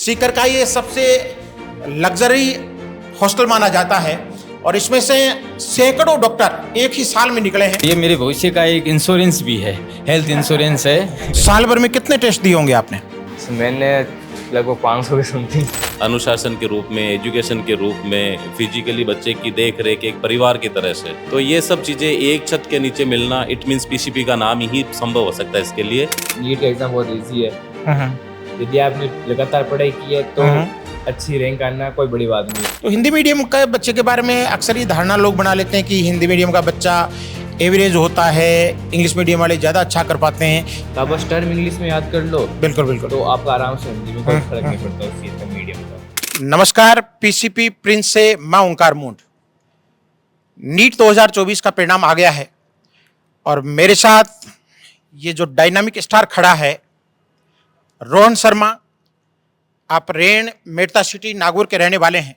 सीकर का ये सबसे लग्जरी हॉस्टल माना जाता है और इसमें से सैकड़ों डॉक्टर एक ही साल में निकले हैं। ये मेरे भविष्य का एक इंश्योरेंस भी है, हेल्थ इंश्योरेंस है। साल भर में कितने टेस्ट दिए होंगे आपने? मैंने लगभग 500 के समथिंग। अनुशासन के रूप में, एजुकेशन के रूप में, फिजिकली बच्चे की देख रेख एक परिवार की तरह से, तो ये सब चीज़ें एक छत के नीचे मिलना, इट मीन्स पीसीपी का नाम ही संभव हो सकता है इसके लिए। नीट एग्जाम बहुत इजी है, यदि आपने लगातार पढ़ाई की है तो अच्छी रैंक आना कोई बड़ी बात नहीं। तो हिंदी मीडियम का बच्चे के बारे में अक्सर ये धारणा लोग बना लेते हैं कि हिंदी मीडियम का बच्चा एवरेज होता है, इंग्लिश मीडियम वाले ज़्यादा अच्छा कर पाते हैं। तो आप बस टर्म इंग्लिश में याद कर लो, बिल्कुल बिल्कुल, तो आपका आराम से हिंदी में कोई फर्क नहीं पड़ता उस चीज़ का, मीडियम का। नमस्कार, पीसीपी प्रिंस से मैं ओंकार मूंड। नीट 2024 का परिणाम आ गया है और मेरे साथ ये जो डायनामिक स्टार खड़ा है, रोहन शर्मा। आप रेण मेड़ता सिटी नागौर के रहने वाले हैं।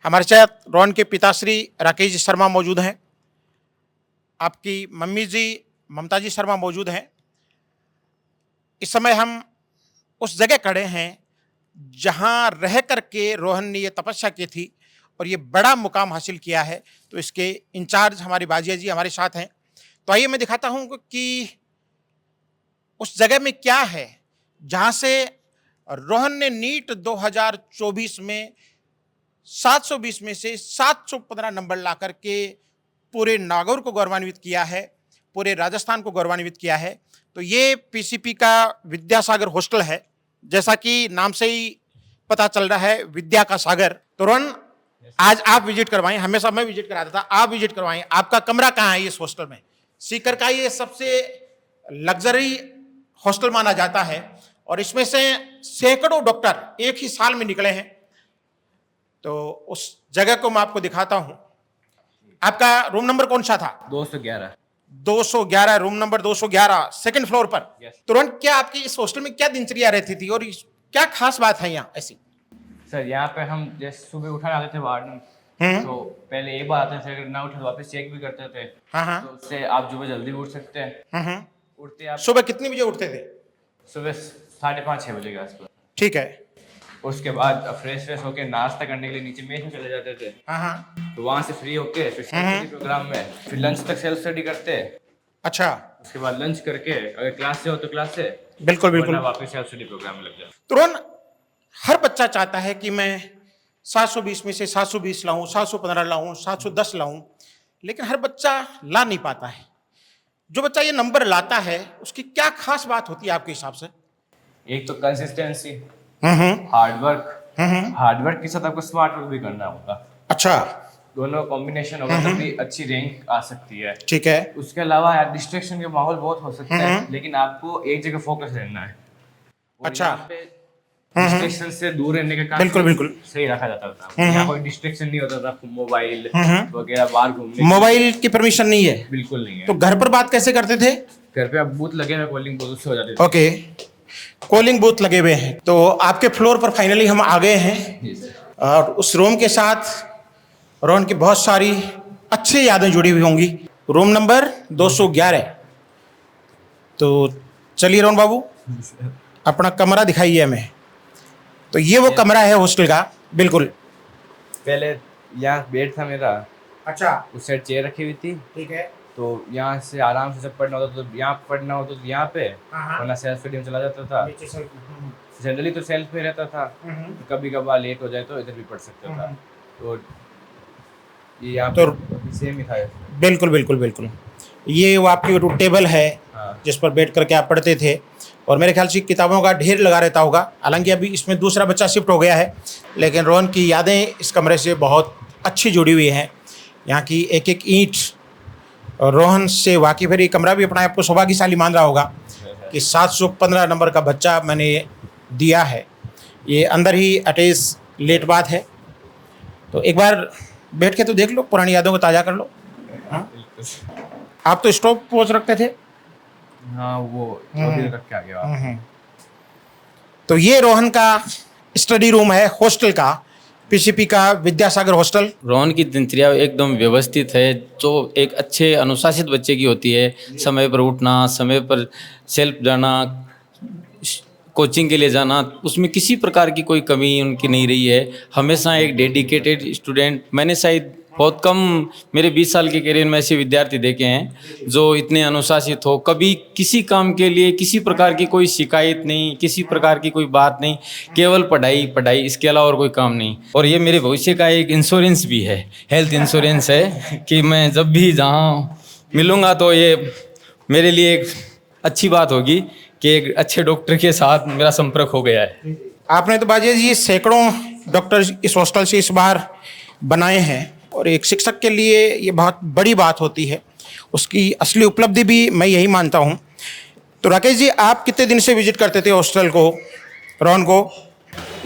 हमारे साथ रोहन के पिताश्री राकेश जी शर्मा मौजूद हैं, आपकी मम्मी जी ममता जी शर्मा मौजूद हैं। इस समय हम उस जगह खड़े हैं जहां रह करके रोहन ने ये तपस्या की थी और ये बड़ा मुकाम हासिल किया है। तो इसके इंचार्ज हमारी बाजिया जी हमारे साथ हैं। तो आइए मैं दिखाता हूं कि उस जगह में क्या है जहां से रोहन ने नीट 2024 में 720 में से 715 नंबर ला करके पूरे नागौर को गौरवान्वित किया है, पूरे राजस्थान को गौरवान्वित किया है। तो ये पीसीपी का विद्यासागर हॉस्टल है, जैसा कि नाम से ही पता चल रहा है, विद्या का सागर। तो रोहन, आज आप विजिट करवाएं, हमेशा मैं विजिट कराता था, आप विजिट करवाएं। आपका कमरा कहाँ है इस हॉस्टल में? सीकर का ये सबसे लग्जरी हॉस्टल माना जाता है और इसमें से सैकड़ों डॉक्टर एक ही साल में निकले हैं। तो उस जगह को मैं आपको दिखाता हूं। आपका रूम नंबर कौन सा था? 211। 211, रूम नंबर 211, सेकंड फ्लोर पर। तुरंत क्या आपकी इस हॉस्टल में क्या दिनचर्या रहती थी और क्या खास बात है यहाँ ऐसी? सर, यहाँ पे हम जैसे सुबह उठाने आते थे वार्डन, तो पहले एक बार आते थे, अगर ना उठे तो वापस चेक भी करते थे। हाँ। तो उससे आप सुबह जल्दी उठ सकते हैं। उठते आप सुबह कितनी बजे उठते थे? सुबह 5:30-6 बजे के आसपास। ठीक है। उसके बाद फ्रेश होके नाश्ता करने के लिए नीचे मेस में चले जाते थे। तो वहाँ से फ्री होके फिर सेल्फ स्टडी प्रोग्राम में, फिर लंच तक सेल्फ स्टडी करते। अच्छा। उसके बाद लंच करके अगर क्लास से हो तो क्लास से, बिल्कुल बिल्कुल, वापस सेल्फ स्टडी प्रोग्राम में लग जाए। तुरंत हर बच्चा चाहता है कि मैं 720 में से 720 लाऊं, 715 लाऊं, 710 लाऊं, लेकिन हर बच्चा ला नहीं पाता है। जो बच्चा ये नंबर लाता है उसकी क्या खास बात होती है आपके हिसाब से? एक तो कंसिस्टेंसी, हार्ड वर्क के साथ आपको स्मार्ट वर्क भी करना होगा। अच्छा। दोनों कॉम्बिनेशन होगा तभी अच्छी रैंक आ सकती है। ठीक है। उसके अलावा यार डिस्ट्रैक्शन के माहौल बहुत हो सकता है, लेकिन आपको एक जगह फोकस रहना है। अच्छा। डिस्ट्रैक्शन से दूर रहने का काम बिल्कुल सही रखा जाता था। यहाँ कोई डिस्ट्रैक्शन नहीं होता था, मोबाइल वगैरह बाहर घूमने, मोबाइल की परमिशन नहीं है? बिल्कुल नहीं है। तो घर पर बात कैसे करते थे? घर पे आप बूथ लगे हुए, कॉलिंग बूथ से हो जाते थे। ओके, कॉलिंग बूथ लगे हुए हैं। तो आपके फ्लोर पर फाइनली हम आ गए हैं और उस रूम के साथ रोहन की बहुत सारी अच्छी यादें जुड़ी हुई होंगी। Room number 211। तो चलिए रोहन बाबू, अपना कमरा दिखाइए हमें। तो ये वो कमरा है हॉस्टल का। बिल्कुल। पहले यहाँ बेड था मेरा। अच्छा। उस साइड चेयर रखी हुई थी। ठीक है। तो यहाँ से आराम से जब पढ़ना होता तो यहाँ पढ़ना होता तो यहाँ पे, वरना सेल्फ स्टडी में चला जाता था। जनरली तो सेल्फ में रहता था, कभी कभार लेट हो जाए तो इधर भी पढ़ सकता था। तो ये यहाँ तो सेम ही था। बिल्कुल बिल्कुल बिल्कुल। ये वो आपकी वो टेबल है जिस पर बैठ करके आप पढ़ते थे और मेरे ख्याल से किताबों का ढेर लगा रहता होगा। हालांकि अभी इसमें दूसरा बच्चा शिफ्ट हो गया है, लेकिन रोहन की यादें इस कमरे से बहुत अच्छी जुड़ी हुई हैं। यहाँ की एक एक ईंट रोहन से वाकिफ है। ये कमरा भी अपना आपको सौभाग्यशाली मान रहा होगा कि 715 नंबर का बच्चा मैंने दिया है। ये अंदर ही अटैच लेट बात है। तो एक बार बैठ के तो देख लो, पुरानी यादों को ताज़ा कर लो। आप तो स्टॉप पोज रखते थे। हाँ, वो रख के आ गया। तो ये रोहन का स्टडी रूम है हॉस्टल का, पीसीपी का विद्यासागर हॉस्टल। रोहन की दिनचर्या एकदम व्यवस्थित है, जो एक अच्छे अनुशासित बच्चे की होती है। समय पर उठना, समय पर सेल्फ जाना, कोचिंग के लिए जाना, उसमें किसी प्रकार की कोई कमी उनकी नहीं रही है। हमेशा एक डेडिकेटेड स्टूडेंट, मैंने शायद बहुत कम मेरे 20 साल के करियर में ऐसे विद्यार्थी देखे हैं जो इतने अनुशासित हो, कभी किसी काम के लिए किसी प्रकार की कोई शिकायत नहीं, किसी प्रकार की कोई बात नहीं, केवल पढ़ाई पढ़ाई, इसके अलावा और कोई काम नहीं। और ये मेरे भविष्य का एक इंश्योरेंस भी है, हेल्थ इंश्योरेंस है कि मैं जब भी जहाँ मिलूँगा तो ये मेरे लिए एक अच्छी बात होगी कि एक अच्छे डॉक्टर के साथ मेरा संपर्क हो गया है। आपने तो बाजी जी सैकड़ों डॉक्टर इस हॉस्टल से इस बार बनाए हैं और एक शिक्षक के लिए ये बहुत बड़ी बात होती है, उसकी असली उपलब्धि भी मैं यही मानता हूँ। तो राकेश जी, आप कितने दिन से विजिट करते थे हॉस्टल को, रोहन को?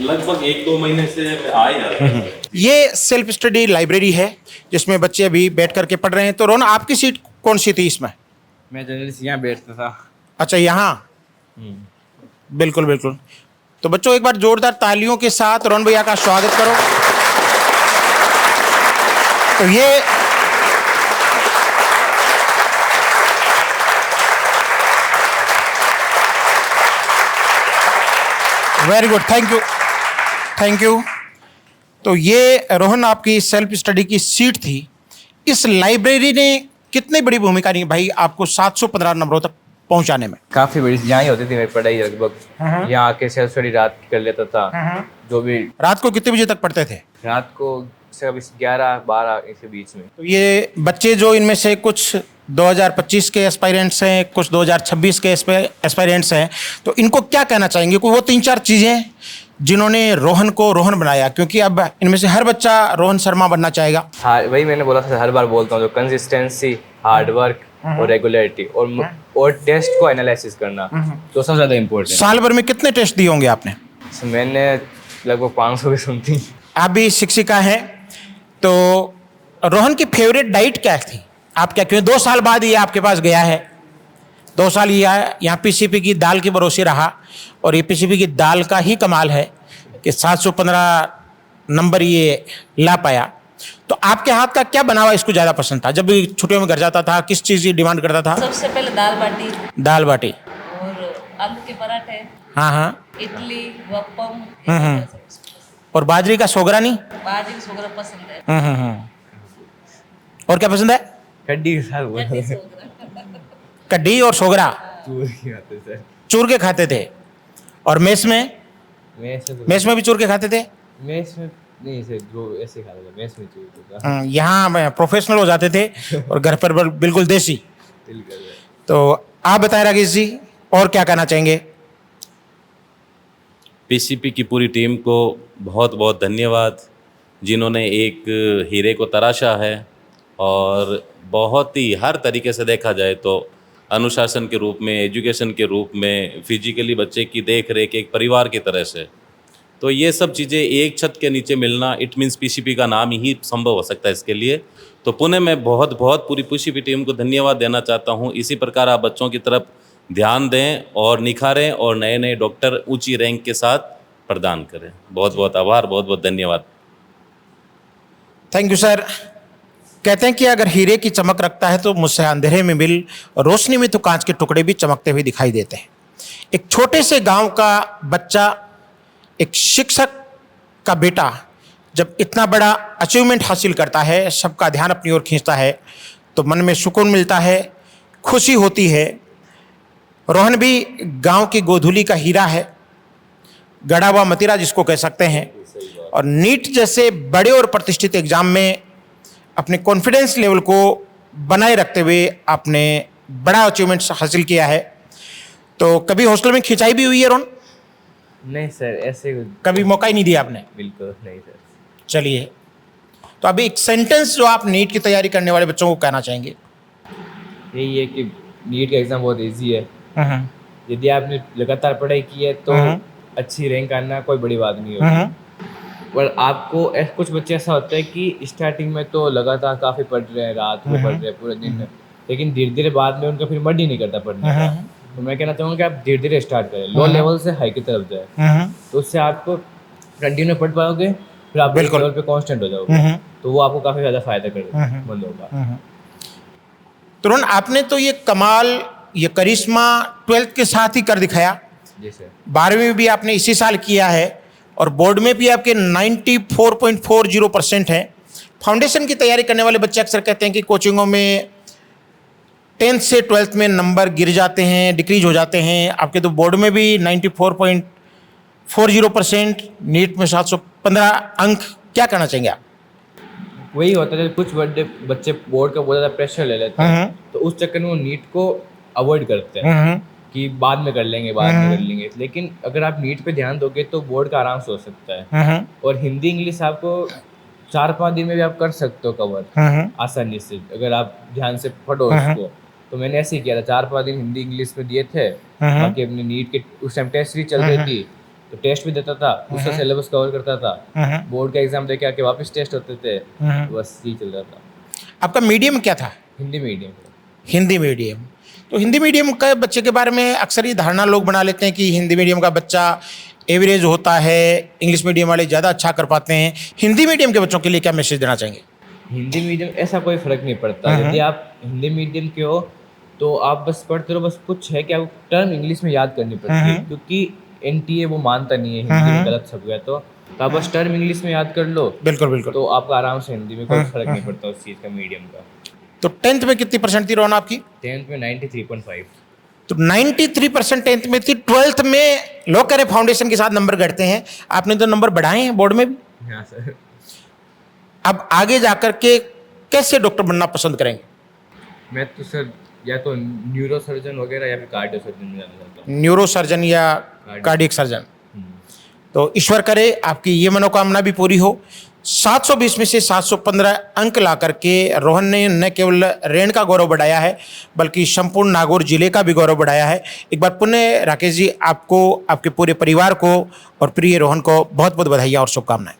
लगभग 1-2 महीने से आ ही रहा है। ये सेल्फ स्टडी लाइब्रेरी है जिसमें बच्चे अभी बैठ करके पढ़ रहे हैं। तो रोहन, आपकी सीट कौन सी थी इसमें? मैं जनरली यहाँ बैठता था। अच्छा, यहाँ? बिल्कुल बिल्कुल। तो बच्चों, एक बार जोरदार तालियों के साथ रोहन भैया का स्वागत करो। तो ये very good, thank you thank you. तो ये रोहन आपकी सेल्फ स्टडी की सीट थी। इस लाइब्रेरी ने कितनी बड़ी भूमिका निभाई आपको 715 नंबरों तक पहुंचाने में? काफ़ी बड़ी, यहाँ ही होती थी मेरी पढ़ाई लगभग। यहाँ आके सेल्फ स्टडी रात की कर लेता था। जो भी रात को कितने बजे तक पढ़ते थे? रात को से 11-12 इसके बीच में। तो ये बच्चे जो इनमें से कुछ 2025 के एस्पायरेंट्स हैं, कुछ 2026 के एस्पायरेंट्स हैं, तो इनको क्या कहना चाहेंगे? कोई वो 3-4 चीज़ें जिन्होंने रोहन को रोहन बनाया, क्योंकि अब इनमें से हर बच्चा रोहन शर्मा बनना चाहेगा। हाँ, वही मैंने बोला था, हर बार बोलता हूँ, जो कंसिस्टेंसी, हार्ड वर्क और रेगुलरिटी और टेस्ट को एनालिसिस करना तो सबसे ज़्यादा इम्पोर्टेंट। साल भर में कितने टेस्ट दिए होंगे आपने? मैंने लगभग 500 की सुनती। आप भी शिक्षिका हैं, तो रोहन की फेवरेट डाइट क्या थी? आप क्या, क्यों 2 साल बाद ये आपके पास गया है, 2 साल ये यहाँ पीसीपी की दाल के भरोसे रहा, और ये पीसीपी की दाल का ही कमाल है कि 715 नंबर ये ला पाया। तो आपके हाथ का क्या बना हुआ इसको ज़्यादा पसंद था? जब भी छुट्टियों में घर जाता था, किस चीज़ की डिमांड करता था? सबसे पहले दाल बाटी दाल बाटी और आलू के पराठे, हाँ हाँ, इडली, वप्पम, और बाजरी का सोगरा नहीं? बाजरी सोगरा पसंद है। और क्या पसंद है? कड्डी के साथ बोला। कड्डी सोगरा। कड्डी और सोगरा चूर के आते सर। चूर के खाते थे। और मेस में? मेस में भी चूर के खाते थे? मेस में नहीं सर, जो ऐसे खाता था मेस में चूर का। यहाँ प्रोफेशनल हो जाते थे और घर पर बिल्कुल देसी। दिल कर रहा है। तो आप बताएं राकेश जी, और क्या कहना चाहेंगे? पीसीपी की पूरी टीम को बहुत बहुत धन्यवाद, जिन्होंने एक हीरे को तराशा है और बहुत ही हर तरीके से देखा जाए तो अनुशासन के रूप में, एजुकेशन के रूप में, फिजिकली बच्चे की देख रेख एक परिवार की तरह से, तो ये सब चीज़ें एक छत के नीचे मिलना, इट मीन्स पीसीपी का नाम ही संभव हो सकता है इसके लिए। तो पुणे में बहुत बहुत पूरी पीसीपी टीम को धन्यवाद देना चाहता हूँ। इसी प्रकार आप बच्चों की तरफ ध्यान दें और निखारें और नए नए डॉक्टर ऊंची रैंक के साथ प्रदान करें। बहुत बहुत आभार, बहुत बहुत धन्यवाद। Thank you sir. कहते हैं कि अगर हीरे की चमक रखता है तो मुझसे अंधेरे में मिल, रोशनी में तो कांच के टुकड़े भी चमकते हुए दिखाई देते हैं। एक छोटे से गांव का बच्चा, एक शिक्षक का बेटा जब इतना बड़ा अचीवमेंट हासिल करता है, सबका ध्यान अपनी ओर खींचता है, तो मन में सुकून मिलता है, खुशी होती है। रोहन भी गांव की गोधूली का हीरा है, गड़ा हुआ मतीरा जिसको कह सकते हैं, और नीट जैसे बड़े और प्रतिष्ठित एग्जाम में अपने कॉन्फिडेंस लेवल को बनाए रखते हुए आपने बड़ा अचीवमेंट हासिल किया है। तो कभी हॉस्टल में खिंचाई भी हुई है रोहन? नहीं सर, ऐसे कभी मौका ही नहीं दिया आपने? बिल्कुल नहीं सर। चलिए, तो अभी एक सेंटेंस जो आप नीट की तैयारी करने वाले बच्चों को कहना चाहेंगे? यही है कि नीट का एग्ज़ाम बहुत इजी है। यदि आपने लगातार पढ़ाई की है तो अच्छी रैंक आना कोई बड़ी बात नहीं होगी। पर आपको कुछ बच्चे ऐसा होता है कि स्टार्टिंग में तो लगातार काफ़ी पढ़ रहे हैं, रात को पढ़ रहे हैं पूरे दिन में, लेकिन धीरे धीरे बाद में उनका फिर मन ही नहीं करता पढ़ने का। तो मैं कहना चाहूँगा कि आप धीरे धीरे स्टार्ट करें, लो लेवल से हाई की तरफ जाए, तो उससे आपको कंटिन्यू पढ़ पाओगे, फिर आप बिल्कुल लेवल पे कांस्टेंट हो जाओगे, तो वो आपको काफ़ी ज़्यादा फायदा मंद होगा। तो रोहन, आपने तो ये कमाल, ये करिश्मा 12th के साथ ही कर दिखाया। जी सर। 12वीं में भी आपने इसी साल किया है और बोर्ड में भी आपके 94.40% हैं। फाउंडेशन की तैयारी करने वाले बच्चे अक्सर कहते हैं कि कोचिंगों में 10th से 12th में नंबर गिर जाते हैं, डिक्रीज हो जाते हैं। आपके तो बोर्ड में भी 94.40%, नीट में 715 अंक। क्या कहना चाहेंगे आप? वही होता है, कुछ बड़े बच्चे बोर्ड का बहुत ज़्यादा प्रेशर ले लेते हैं, तो उस चक्कर में वो नीट को अवॉइड करते हैं कि बाद में कर लेंगे, बाद में कर लेंगे। लेकिन अगर आप नीट पे ध्यान दोगे तो बोर्ड का आराम से हो सकता है। और हिंदी इंग्लिश आपको 4-5 दिन में भी आप कर सकते हो कवर आसानी से, अगर आप ध्यान से पढ़ो उसको। तो मैंने ऐसे ही किया था, 4-5 दिन हिंदी इंग्लिश में दिए थे, बाकी अपने नीट के उस टाइम टेस्ट भी चल रही थी, तो टेस्ट भी देता था, उसका सिलेबस कवर करता था, बोर्ड का एग्जाम देके आके वापस टेस्ट होते थे, बस यही चल रहा था। आपका मीडियम क्या था? हिंदी मीडियम। हिंदी मीडियम। तो हिंदी मीडियम का बच्चे के बारे में अक्सर ये धारणा लोग बना लेते हैं कि हिंदी मीडियम का बच्चा एवरेज होता है, इंग्लिश मीडियम वाले ज़्यादा अच्छा कर पाते हैं। हिंदी मीडियम के बच्चों के लिए क्या मैसेज देना चाहेंगे? हिंदी मीडियम ऐसा कोई फर्क नहीं पड़ता। यदि आप हिंदी मीडियम के हो तो आप बस पढ़ते रहो, बस कुछ है कि आपको टर्म इंग्लिश में याद करनी पड़ती है, क्योंकि एनटीए वो मानता नहीं है हिंदी में गलत छप गया तो आप बस टर्म इंग्लिश में याद कर लो। बिल्कुल बिल्कुल। तो आपका आराम से हिंदी में कोई फर्क नहीं पड़ता उस चीज़ का, मीडियम का। तो 10th में कितनी परसेंट थी रोहन आपकी? 10th में 93.5। तो 93% 10th में थी। 12th में लोग कह रहे फाउंडेशन के साथ नंबर घटते हैं, आपने तो नंबर बढ़ाए हैं बोर्ड में भी। हाँ सर। अब आगे जाकर के कैसे डॉक्टर बनना पसंद करेंगे? मैं तो सर या तो न्यूरो सर्जन वगैरह या फिर कार्डियो सर्जन में जाना चाहता हूँ। न्यूरो सर्जन या कार्डियक सर्जन। तो ईश्वर करे आपकी ये मनोकामना भी पूरी हो। 720 में से 715 अंक ला करके रोहन ने न केवल रेन का गौरव बढ़ाया है बल्कि संपूर्ण नागौर जिले का भी गौरव बढ़ाया है। एक बार पुनः राकेश जी, आपको, आपके पूरे परिवार को और प्रिय रोहन को बहुत बहुत बधाई और शुभकामनाएं।